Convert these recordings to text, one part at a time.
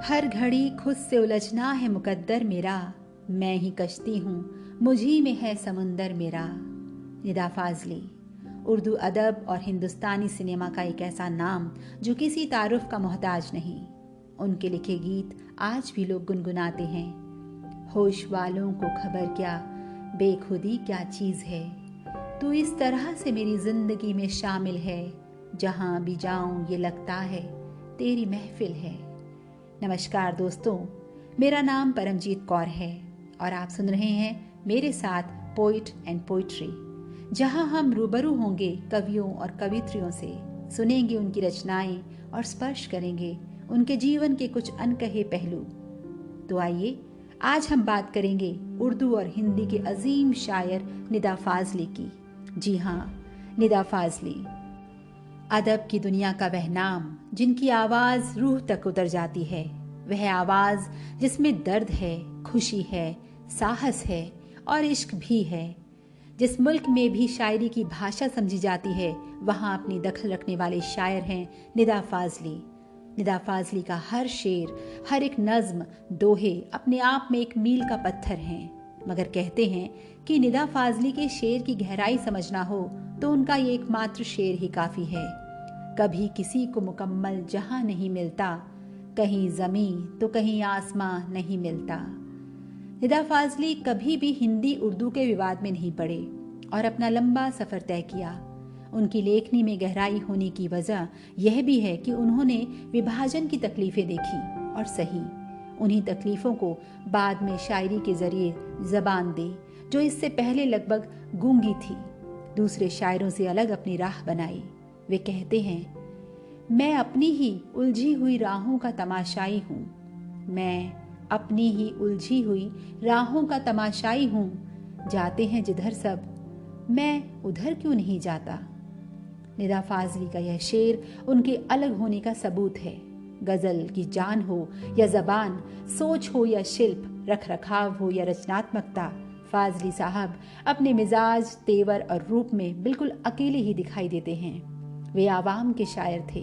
हर घड़ी खुद से उलझना है मुकद्दर मेरा, मैं ही कश्ती हूँ मुझी में है समुंदर मेरा। निदा फाजली। उर्दू अदब और हिंदुस्तानी सिनेमा का एक ऐसा नाम जो किसी तारुफ का मोहताज नहीं। उनके लिखे गीत आज भी लोग गुनगुनाते हैं। होश वालों को खबर क्या, बेखुदी क्या चीज़ है, तू इस तरह से मेरी जिंदगी में शामिल है, जहाँ भी जाऊँ ये लगता है तेरी महफिल है। नमस्कार दोस्तों, मेरा नाम परमजीत कौर है और आप सुन रहे हैं मेरे साथ पोइट एंड पोइट्री, जहां हम रूबरू होंगे कवियों और कवित्रियों से, सुनेंगे उनकी रचनाएं और स्पर्श करेंगे उनके जीवन के कुछ अनकहे पहलू। तो आइए आज हम बात करेंगे उर्दू और हिंदी के अजीम शायर निदा फाजली की। जी हाँ, निदा फाजली। अदब की दुनिया का वह नाम जिनकी आवाज़ रूह तक उतर जाती है, वह आवाज़ जिसमें दर्द है, खुशी है, साहस है और इश्क भी है। जिस मुल्क में भी शायरी की भाषा समझी जाती है, वहाँ अपनी दखल रखने वाले शायर हैं निदा फाजली। निदा फाजली का हर शेर, हर एक नज्म, दोहे अपने आप में एक मील का पत्थर हैं। मगर कहते हैं कि निदा फाजली के शेर की गहराई समझना हो तो उनका ये एकमात्र शेर ही काफ़ी है। कभी किसी को मुकम्मल जहां नहीं मिलता, कहीं ज़मीं तो कहीं आसमां नहीं मिलता। निदा फाजली कभी भी हिंदी उर्दू के विवाद में नहीं पड़े और अपना लंबा सफ़र तय किया। उनकी लेखनी में गहराई होने की वजह यह भी है कि उन्होंने विभाजन की तकलीफ़ें देखी और सही। उन्हीं तकलीफ़ों को बाद में शायरी के ज़रिए ज़बान दी, जो इससे पहले लगभग गूंगी थी। दूसरे शायरों से अलग अपनी राह बनाई। वे कहते हैं, मैं अपनी ही उलझी हुई राहों का तमाशाई हूँ, मैं अपनी ही उलझी हुई राहों का तमाशाई हूँ, जाते हैं जिधर सब, मैं उधर क्यों नहीं जाता। निदा फाजली का यह शेर उनके अलग होने का सबूत है। गज़ल की जान हो या ज़बान, सोच हो या शिल्प, रख रखाव हो या रचनात्मकता, फाजली साहब अपने मिजाज, तेवर और रूप में बिल्कुल अकेले ही दिखाई देते हैं। वे आवाम के शायर थे।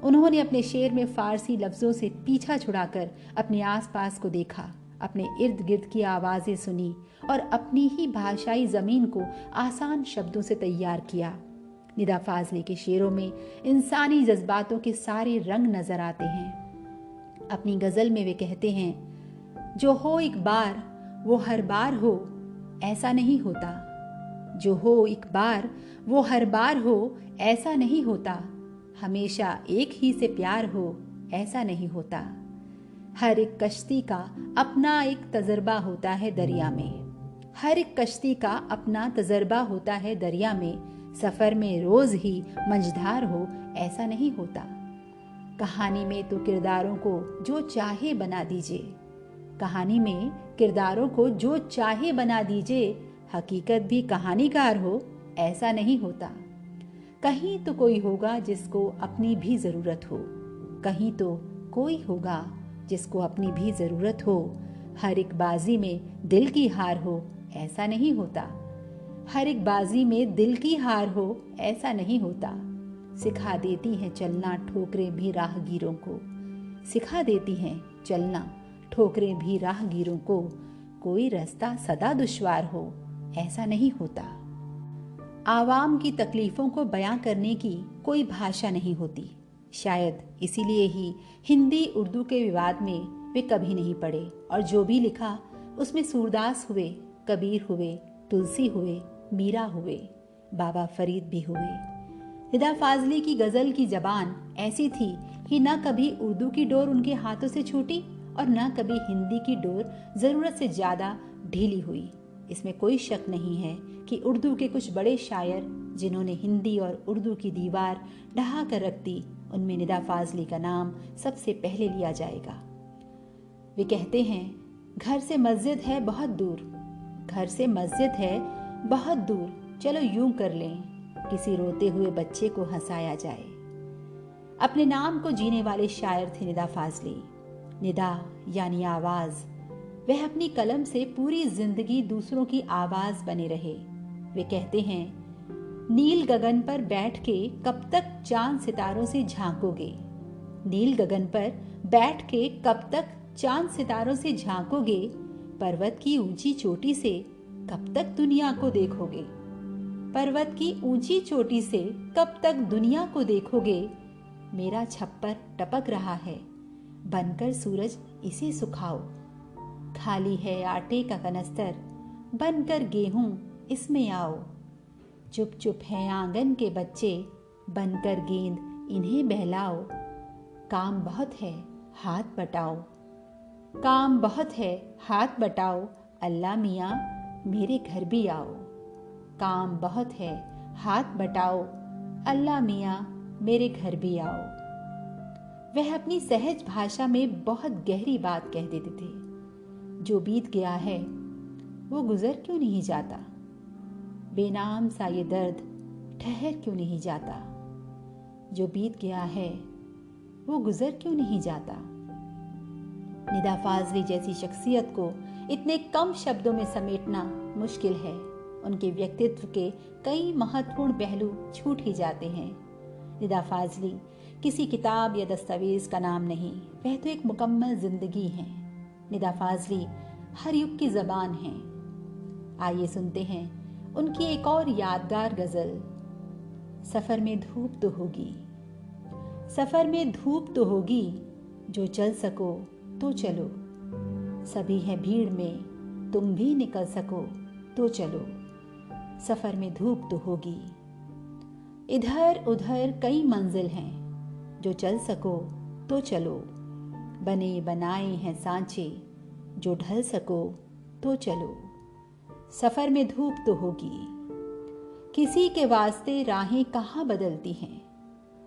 उन्होंने अपने शेर में फारसी लफ्ज़ों से पीछा छुड़ाकर अपने आसपास को देखा, अपने इर्द गिर्द की आवाज़ें सुनी और अपनी ही भाषाई ज़मीन को आसान शब्दों से तैयार किया। निदा फाजली के शेरों में इंसानी जज्बातों के सारे रंग नजर आते हैं। अपनी गज़ल में वे कहते हैं, जो हो एक बार वो हर बार हो, ऐसा नहीं होता। जो हो एक बार वो हर बार हो, ऐसा नहीं होता। हमेशा एक ही से प्यार हो, ऐसा नहीं होता। हर एक कश्ती का अपना एक तजर्बा होता है दरिया में, हर एक कश्ती का अपना तजर्बा होता है दरिया में। सफ़र में रोज़ ही मंझधार हो, ऐसा नहीं होता। कहानी में तो किरदारों को जो चाहे बना दीजिए, कहानी में किरदारों को जो चाहे बना दीजिए, हकीकत भी कहानीकार हो, ऐसा नहीं होता। कहीं तो कोई होगा जिसको अपनी भी ज़रूरत हो, कहीं तो कोई होगा जिसको अपनी भी ज़रूरत हो। हर एक बाजी में दिल की हार हो, ऐसा नहीं होता। हर एक बाजी में दिल की हार हो, ऐसा नहीं होता। सिखा देती हैं चलना ठोकरें भी राहगीरों को, सिखा देती हैं चलना ठोकरें भी राहगीरों को। कोई रास्ता सदा दुश्वार हो, ऐसा नहीं होता। आवाम की तकलीफ़ों को बयां करने की कोई भाषा नहीं होती। शायद इसीलिए ही हिंदी उर्दू के विवाद में वे कभी नहीं पड़े और जो भी लिखा उसमें सूरदास हुए, कबीर हुए, तुलसी हुए, मीरा हुए, बाबा फरीद भी हुए। निदा फाजली की गज़ल की ज़बान ऐसी थी कि ना कभी उर्दू की डोर उनके हाथों से छूटी और ना कभी हिंदी की डोर ज़रूरत से ज़्यादा ढीली हुई। इसमें कोई शक नहीं है कि उर्दू के कुछ बड़े शायर जिन्होंने हिंदी और उर्दू की दीवार ढहा कर रख दी, उनमें निदा फाजली का नाम सबसे पहले लिया जाएगा। वे कहते हैं, घर से मस्जिद है बहुत दूर, घर से मस्जिद है बहुत दूर, चलो यूं कर लें किसी रोते हुए बच्चे को हंसाया जाए। अपने नाम को जीने वाले शायर थे निदा फाजली। निदा यानी आवाज़। वह अपनी कलम से पूरी जिंदगी दूसरों की आवाज़ बने रहे। वे कहते हैं, नील गगन पर बैठ के कब तक चांद सितारों से झांकोगे, नील गगन पर बैठ के कब तक चांद सितारों से झांकोगे? पर्वत की ऊंची चोटी से कब तक दुनिया को देखोगे? पर्वत की ऊंची चोटी से कब तक दुनिया को देखोगे? मेरा छप्पर टपक रहा है, बनकर सूरज इसे सुखाओ। खाली है आटे का कनस्तर, बनकर गेहूं इसमें आओ। चुप चुप है आंगन के बच्चे, बनकर गेंद इन्हें बहलाओ। काम बहुत है, हाथ बटाओ। काम बहुत है, हाथ बटाओ। अल्लाह मियाँ मेरे घर भी आओ। काम बहुत है, हाथ बटाओ। अल्लाह मियाँ मेरे घर भी आओ। वह अपनी सहज भाषा में बहुत गहरी बात कह देते थे। जो बीत गया है वो गुजर क्यों नहीं जाता? बेनाम सा ये दर्द ठहर क्यों नहीं जाता? जो बीत गया है वो गुजर क्यों नहीं जाता? निदा फाजली जैसी शख्सियत को इतने कम शब्दों में समेटना मुश्किल है। उनके व्यक्तित्व के कई महत्वपूर्ण पहलू छूट ही जाते हैं। निदा फाजली किसी किताब या दस्तावेज का नाम नहीं, वह तो एक मुकम्मल जिंदगी है। निदा फाजली हर युग की ज़बान है। आइए सुनते हैं उनकी एक और यादगार गज़ल। सफ़र में धूप तो होगी, सफ़र में धूप तो होगी, जो चल सको तो चलो। सभी हैं भीड़ में, तुम भी निकल सको तो चलो। सफ़र में धूप तो होगी। इधर उधर कई मंजिल हैं, जो चल सको तो चलो। बने बनाए हैं सांचे, जो ढल सको तो चलो। सफ़र में धूप तो होगी। किसी के वास्ते राहें कहाँ बदलती हैं,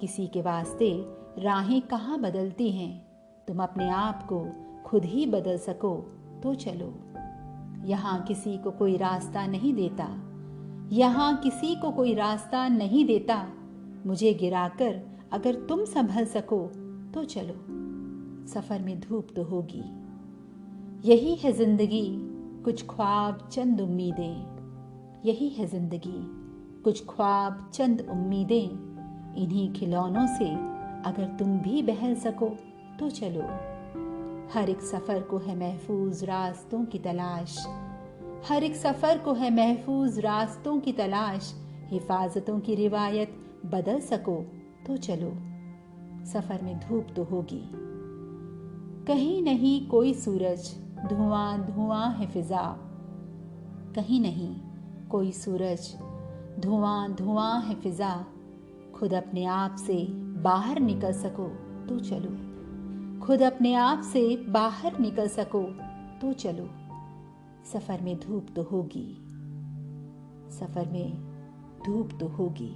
किसी के वास्ते राहें कहाँ बदलती हैं। तुम अपने आप को खुद ही बदल सको तो चलो। यहाँ किसी को कोई रास्ता नहीं देता, यहाँ किसी को कोई रास्ता नहीं देता। मुझे गिराकर अगर तुम संभल सको तो चलो। सफ़र में धूप तो होगी। यही है जिंदगी, कुछ ख्वाब चंद उम्मीदें। यही है जिंदगी, कुछ ख्वाब चंद उम्मीदें। इन्हीं खिलौनों से अगर तुम भी बहल सको तो चलो। हर एक सफ़र को है महफूज रास्तों की तलाश, हर एक सफ़र को है महफूज रास्तों की तलाश। हिफाजतों की रिवायत बदल सको तो चलो। सफ़र में धूप तो होगी। कहीं नहीं कोई सूरज, धुआं धुआं है फिजा। कहीं नहीं कोई सूरज, धुआं धुआं है फिजा। खुद अपने आप से बाहर निकल सको तो चलो। खुद अपने आप से बाहर निकल सको तो चलो। सफ़र में धूप तो होगी, सफ़र में धूप तो होगी।